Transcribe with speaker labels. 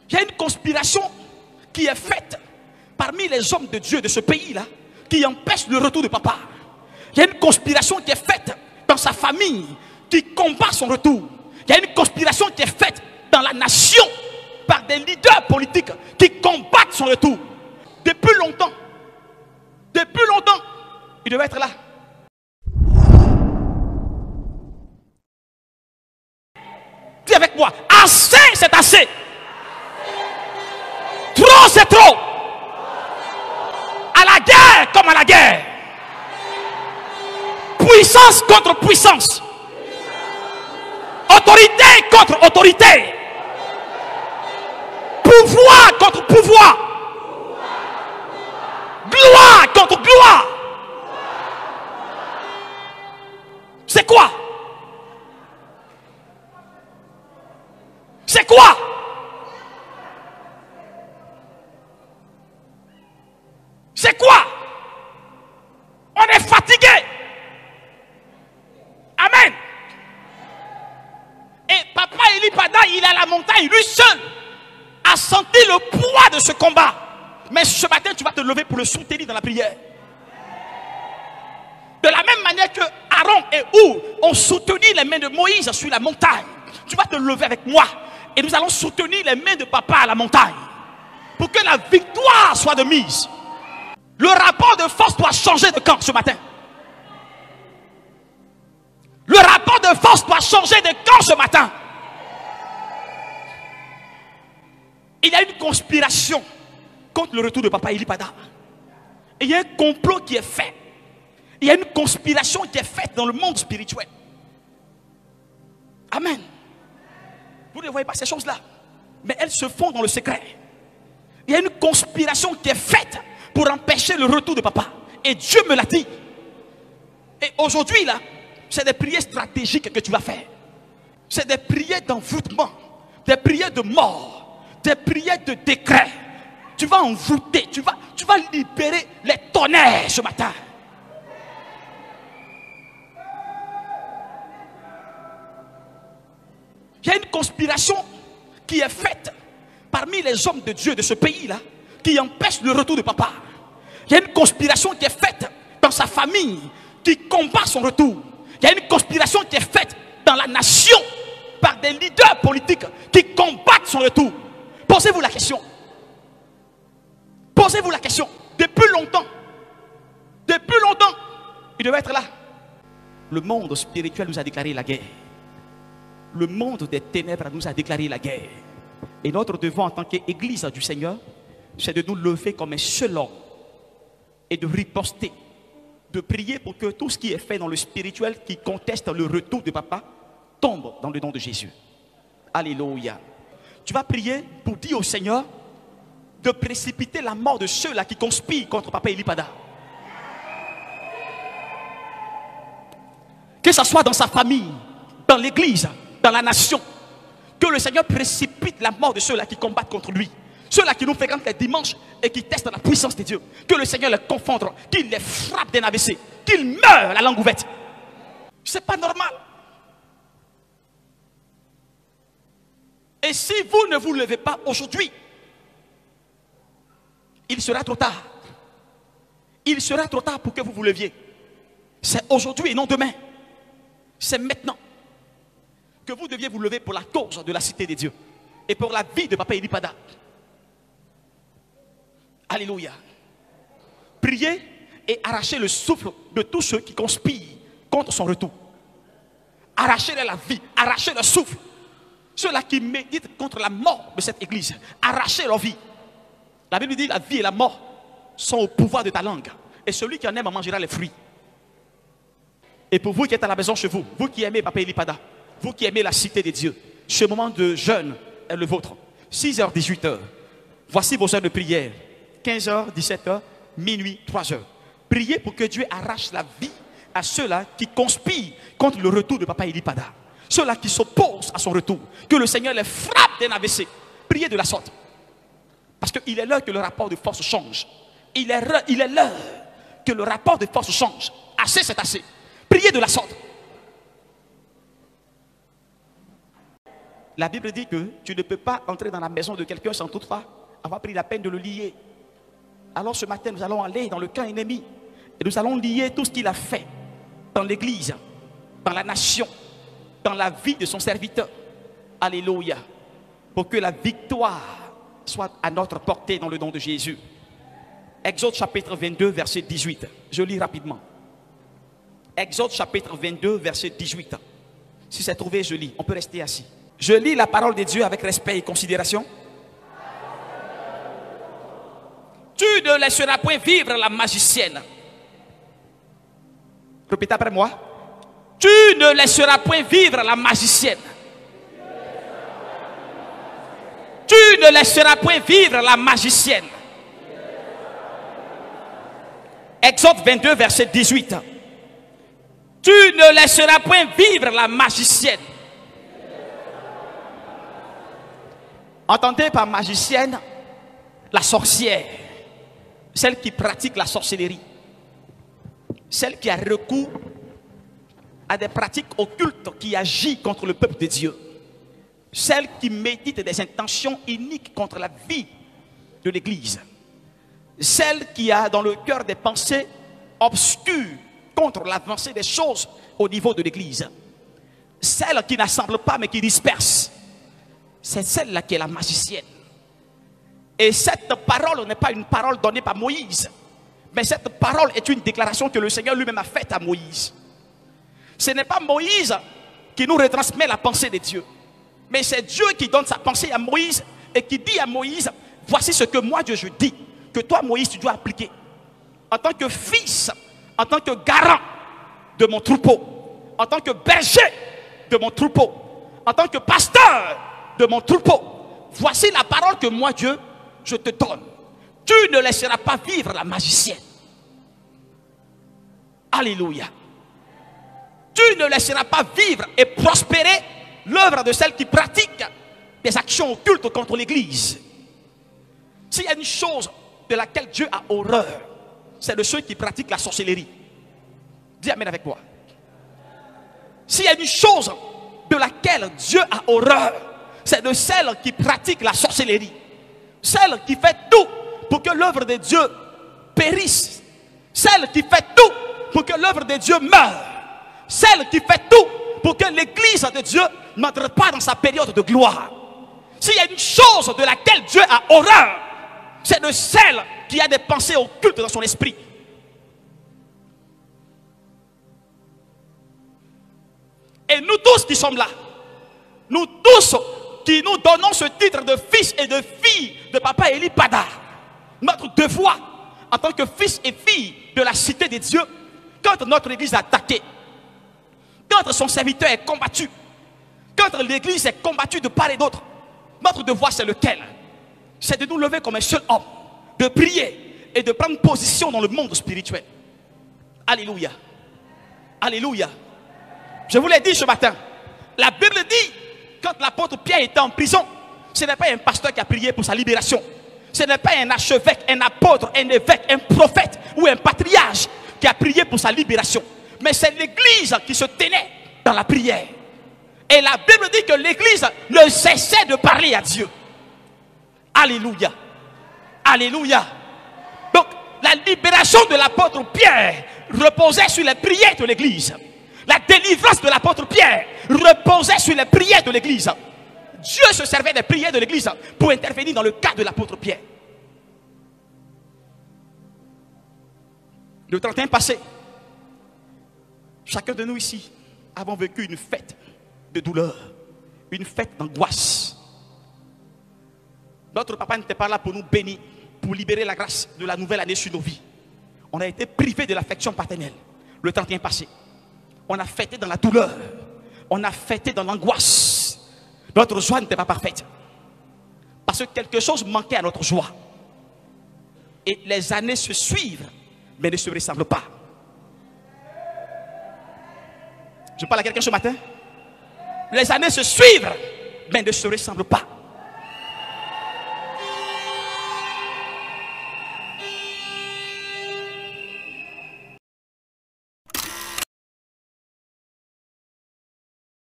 Speaker 1: Il y a une conspiration qui est faite parmi les hommes de Dieu de ce pays-là qui empêche le retour de papa. Il y a une conspiration qui est faite dans sa famille qui combat son retour. Il y a une conspiration qui est faite dans la nation par des leaders politiques qui combattent son retour. Depuis longtemps, il devait être là. Dis avec moi, assez c'est assez. Trop c'est trop. À la guerre comme à la guerre. Puissance contre puissance. Autorité contre autorité. Pouvoir contre pouvoir. Gloire contre gloire. C'est quoi? C'est quoi? C'est quoi? On est fatigué. Amen. Et papa Eli Pada, il est à la montagne, lui seul, a senti le poids de ce combat. Mais ce matin, tu vas te lever pour le soutenir dans la prière. De la même manière que Aaron et Hur ont soutenu les mains de Moïse sur la montagne, tu vas te lever avec moi et nous allons soutenir les mains de papa à la montagne pour que la victoire soit de mise. Le rapport de force doit changer de camp ce matin. Le rapport de force doit changer de camp ce matin. Il y a une conspiration contre le retour de papa Eli Pada. Et il y a un complot qui est fait. Il y a une conspiration qui est faite dans le monde spirituel. Amen. Vous ne voyez pas ces choses-là, mais elles se font dans le secret. Il y a une conspiration qui est faite pour empêcher le retour de papa. Et Dieu me l'a dit. Et aujourd'hui, là, c'est des prières stratégiques que tu vas faire. C'est des prières d'envoûtement, des prières de mort, des prières de décret. Tu vas envoûter, tu vas libérer les tonnerres ce matin. Il y a une conspiration qui est faite parmi les hommes de Dieu de ce pays-là qui empêche le retour de papa. Il y a une conspiration qui est faite dans sa famille qui combat son retour. Il y a une conspiration qui est faite dans la nation par des leaders politiques qui combattent son retour. Posez-vous la question. Posez-vous la question. Depuis longtemps, il devait être là. Le monde spirituel nous a déclaré la guerre. Le monde des ténèbres nous a déclaré la guerre. Et notre devoir en tant qu'Église du Seigneur, c'est de nous lever comme un seul homme et de riposter, de prier pour que tout ce qui est fait dans le spirituel qui conteste le retour de papa tombe dans le nom de Jésus. Alléluia. Tu vas prier pour dire au Seigneur de précipiter la mort de ceux-là qui conspirent contre papa Eli Pada. Que ce soit dans sa famille, dans l'église, dans la nation, que le Seigneur précipite la mort de ceux-là qui combattent contre lui. Ceux-là qui nous fréquentent les dimanches et qui testent la puissance de Dieu. Que le Seigneur les confonde, qu'il les frappe d'un AVC, qu'ils meurent la langue ouverte. C'est pas normal. Et si vous ne vous levez pas aujourd'hui, il sera trop tard. Il sera trop tard pour que vous vous leviez. C'est aujourd'hui et non demain. C'est maintenant que vous deviez vous lever pour la cause de la cité de Dieu et pour la vie de papa Eli Pada. Alléluia. Priez et arrachez le souffle de tous ceux qui conspirent contre son retour. Arrachez-leur la vie, arrachez le souffle. Ceux-là qui méditent contre la mort de cette église, arrachez leur vie. La Bible dit la vie et la mort sont au pouvoir de ta langue. Et celui qui en aime en mangera les fruits. Et pour vous qui êtes à la maison chez vous, vous qui aimez papa Eli Pada, vous qui aimez la cité de Dieu, ce moment de jeûne est le vôtre. 6h, 18h. Voici vos heures de prière. 15h, 17h, minuit, 3h. Priez pour que Dieu arrache la vie à ceux-là qui conspirent contre le retour de papa Eli Pada. Ceux-là qui s'opposent à son retour. Que le Seigneur les frappe d'un AVC. Priez de la sorte. Parce qu'il est l'heure que le rapport de force change. Il est l'heure que le rapport de force change. Assez, c'est assez. Priez de la sorte. La Bible dit que tu ne peux pas entrer dans la maison de quelqu'un sans toutefois avoir pris la peine de le lier. Alors ce matin, nous allons aller dans le camp ennemi et nous allons lier tout ce qu'il a fait dans l'église, dans la nation, dans la vie de son serviteur. Alléluia. Pour que la victoire soit à notre portée dans le nom de Jésus. Exode chapitre 22, verset 18. Je lis rapidement. Exode chapitre 22, verset 18. Si c'est trouvé, je lis. On peut rester assis. Je lis la parole de Dieu avec respect et considération. Tu ne laisseras point vivre la magicienne. Répétez après moi. Tu ne laisseras point vivre la magicienne. Tu ne laisseras point vivre la magicienne. Exode 22, verset 18. Tu ne laisseras point vivre la magicienne. Entendez par magicienne la sorcière, celle qui pratique la sorcellerie, celle qui a recours à des pratiques occultes qui agissent contre le peuple de Dieu, celle qui médite des intentions iniques contre la vie de l'Église, celle qui a dans le cœur des pensées obscures contre l'avancée des choses au niveau de l'Église, celle qui n'assemble pas mais qui disperse. C'est celle-là qui est la magicienne. Et cette parole n'est pas une parole donnée par Moïse, mais cette parole est une déclaration que le Seigneur lui-même a faite à Moïse. Ce n'est pas Moïse qui nous retransmet la pensée de Dieu, mais c'est Dieu qui donne sa pensée à Moïse et qui dit à Moïse, voici ce que moi Dieu je dis, que toi Moïse tu dois appliquer. En tant que fils, en tant que garant de mon troupeau, en tant que berger de mon troupeau, en tant que pasteur de mon troupeau, voici la parole que moi Dieu je te donne. Tu ne laisseras pas vivre la magicienne. Alléluia. Tu ne laisseras pas vivre et prospérer l'œuvre de celle qui pratique des actions occultes contre l'Église. S'il y a une chose de laquelle Dieu a horreur, c'est de ceux qui pratiquent la sorcellerie. Dis amen avec moi. S'il y a une chose de laquelle Dieu a horreur, c'est de celle qui pratique la sorcellerie. Celle qui fait tout pour que l'œuvre de Dieu périsse. Celle qui fait tout pour que l'œuvre de Dieu meure. Celle qui fait tout pour que l'Église de Dieu n'entre pas dans sa période de gloire. S'il y a une chose de laquelle Dieu a horreur, c'est de celle qui a des pensées occultes dans son esprit. Et nous tous qui sommes là, nous tous qui nous donnons ce titre de fils et de fille de Papa Eli Padar, notre devoir en tant que fils et filles de la cité de Dieu, quand notre église est attaquée, quand son serviteur est combattu, quand l'église est combattue de part et d'autre, notre devoir c'est lequel? C'est de nous lever comme un seul homme, de prier et de prendre position dans le monde spirituel. Alléluia. Alléluia. Je vous l'ai dit ce matin, la Bible dit, quand l'apôtre Pierre était en prison, ce n'est pas un pasteur qui a prié pour sa libération. Ce n'est pas un archevêque, un apôtre, un évêque, un prophète ou un patriarche qui a prié pour sa libération. Mais c'est l'église qui se tenait dans la prière. Et la Bible dit que l'église ne cessait de parler à Dieu. Alléluia. Alléluia. Donc, la libération de l'apôtre Pierre reposait sur les prières de l'église. La délivrance de l'apôtre Pierre reposait sur les prières de l'église. Dieu se servait des prières de l'église pour intervenir dans le cas de l'apôtre Pierre. Le 31 passé, chacun de nous ici avons vécu une fête de douleur, une fête d'angoisse. Notre papa n'était pas là pour nous bénir, pour libérer la grâce de la nouvelle année sur nos vies. On a été privés de l'affection paternelle le 31 passé. On a fêté dans la douleur, on a fêté dans l'angoisse. Notre joie n'était pas parfaite parce que quelque chose manquait à notre joie. Et les années se suivent mais ne se ressemblent pas. Je parle à quelqu'un ce matin. Les années se suivent mais ne se ressemblent pas.